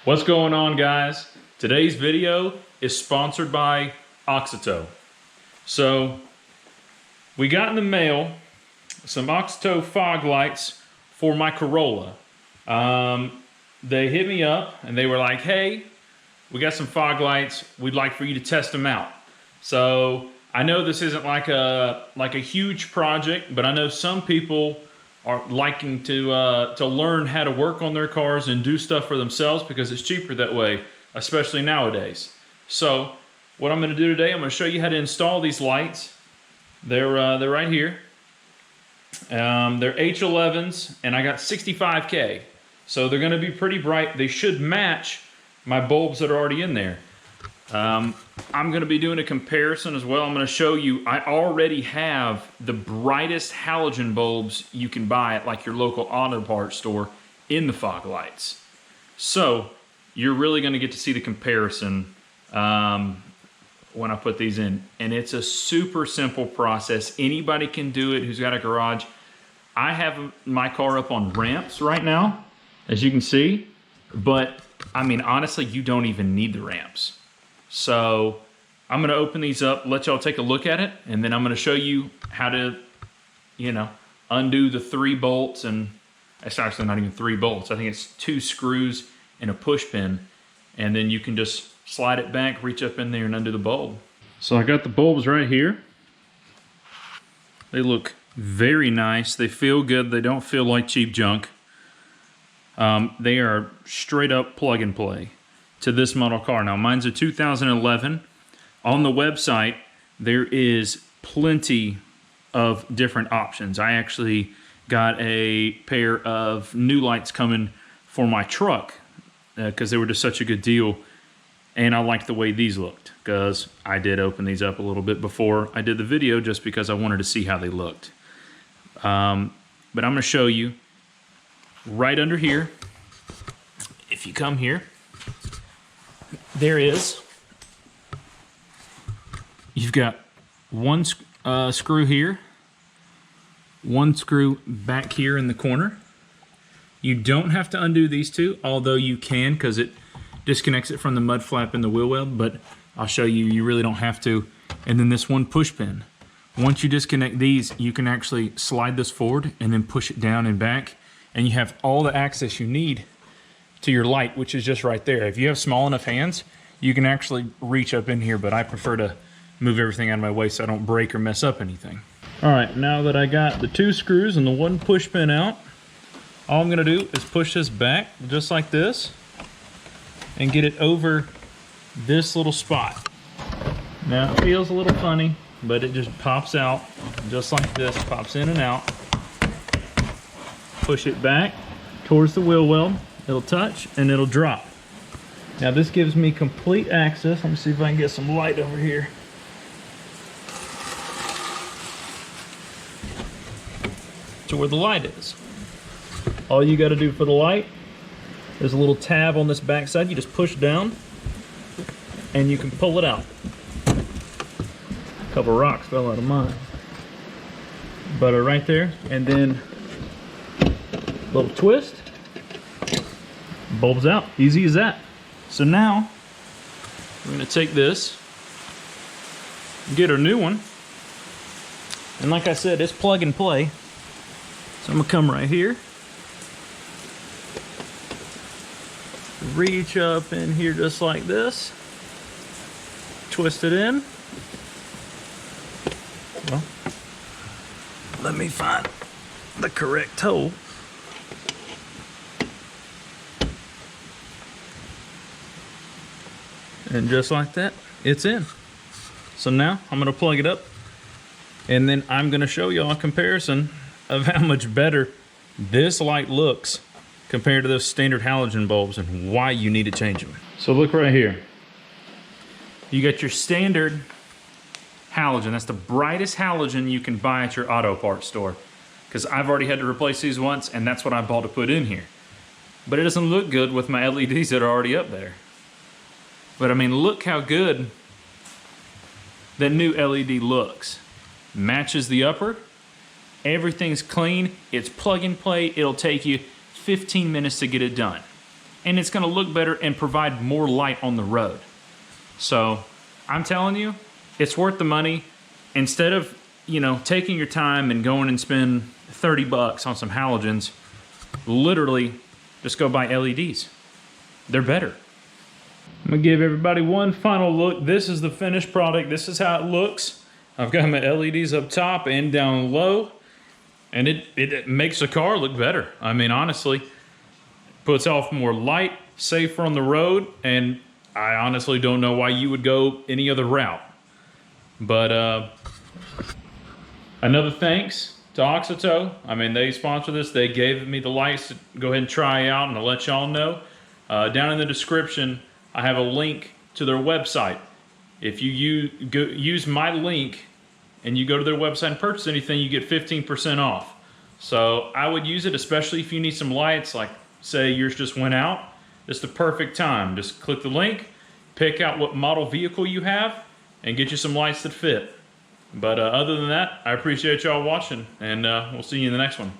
What's going on, guys? Today's video is sponsored by Auxito. So we got in the mail some Auxito fog lights for my Corolla. They hit me up and they were like, hey, we got some fog lights, we'd like for you to test them out. So I know this isn't like a huge project, but I know some people are liking to learn how to work on their cars and do stuff for themselves because it's cheaper that way, especially nowadays. So what I'm going to do today, I'm going to show you how to install these lights. They're right here. They're H11s, and I got 65K. So they're going to be pretty bright. They should match my bulbs that are already in there. I'm going to be doing a comparison as well. I'm going to show you, I already have the brightest halogen bulbs you can buy at like your local auto parts store in the fog lights. So you're really going to get to see the comparison when I put these in. And it's a super simple process. Anybody can do it who's got a garage. I have my car up on ramps right now, as you can see. But, I mean, honestly, you don't even need the ramps. So I'm going to open these up, let y'all take a look at it, and then I'm going to show you how to, undo the 3 bolts, and it's actually not even 3 bolts. I think it's 2 screws and a push pin, and then you can just slide it back, reach up in there, and undo the bulb. So I got the bulbs right here. They look very nice. They feel good. They don't feel like cheap junk. They are straight up plug and play to this model car. Now mine's a 2011. On the website there is plenty of different options. I actually got a pair of new lights coming for my truck because they were just such a good deal, and I liked the way these looked because I did open these up a little bit before I did the video just because I wanted to see how they looked. But I'm going to show you right under here. If you come here, there is, you've got one screw here, one screw back here in the corner. You don't have to undo these 2, although you can because it disconnects it from the mud flap and the wheel well, but I'll show you, you really don't have to. And then this one push pin. Once you disconnect these, you can actually slide this forward and then push it down and back, and you have all the access you need to your light, which is just right there. If you have small enough hands, you can actually reach up in here, but I prefer to move everything out of my way so I don't break or mess up anything. All right, now that I got the 2 screws and the 1 push pin out, all I'm gonna do is push this back just like this and get it over this little spot. Now it feels a little funny, but it just pops out just like this, pops in and out. Push it back towards the wheel well. It'll touch and it'll drop. Now this gives me complete access. Let me see if I can get some light over here. To where the light is. All you got to do for the light, there's a little tab on this back side. You just push down and you can pull it out. A couple rocks fell out of mine. But right there, and then a little twist. Bulb's out. Easy as that. So now we're going to take this and get our new one. And like I said, it's plug and play. So I'm going to come right here. Reach up in here just like this. Twist it in. Well, let me find the correct hole. And just like that, it's in. So now I'm gonna plug it up, and then I'm gonna show y'all a comparison of how much better this light looks compared to those standard halogen bulbs and why you need to change them. So look right here. You got your standard halogen. That's the brightest halogen you can buy at your auto parts store. Because I've already had to replace these once, and that's what I bought to put in here. But it doesn't look good with my LEDs that are already up there. But I mean, look how good that new LED looks. Matches the upper. Everything's clean. It's plug and play. It'll take you 15 minutes to get it done. and it's gonna look better and provide more light on the road. So I'm telling you, it's worth the money. Instead of, you know, taking your time and going and spend 30 bucks on some halogens, literally just go buy LEDs. They're better. I'm gonna give everybody one final look. This is the finished product. This is how it looks. I've got my LEDs up top and down low, and it makes the car look better. I mean, honestly, puts off more light, safer on the road, and I honestly don't know why you would go any other route. But another thanks to Auxito. I mean, they sponsor this. They gave me the lights to go ahead and try out, and I'll let y'all know. Down in the description, I have a link to their website. If you use my link and you go to their website and purchase anything, you get 15% off. So I would use it, especially if you need some lights, like say yours just went out. It's the perfect time. Just click the link, pick out what model vehicle you have, and get you some lights that fit. But other than that, I appreciate y'all watching, and we'll see you in the next one.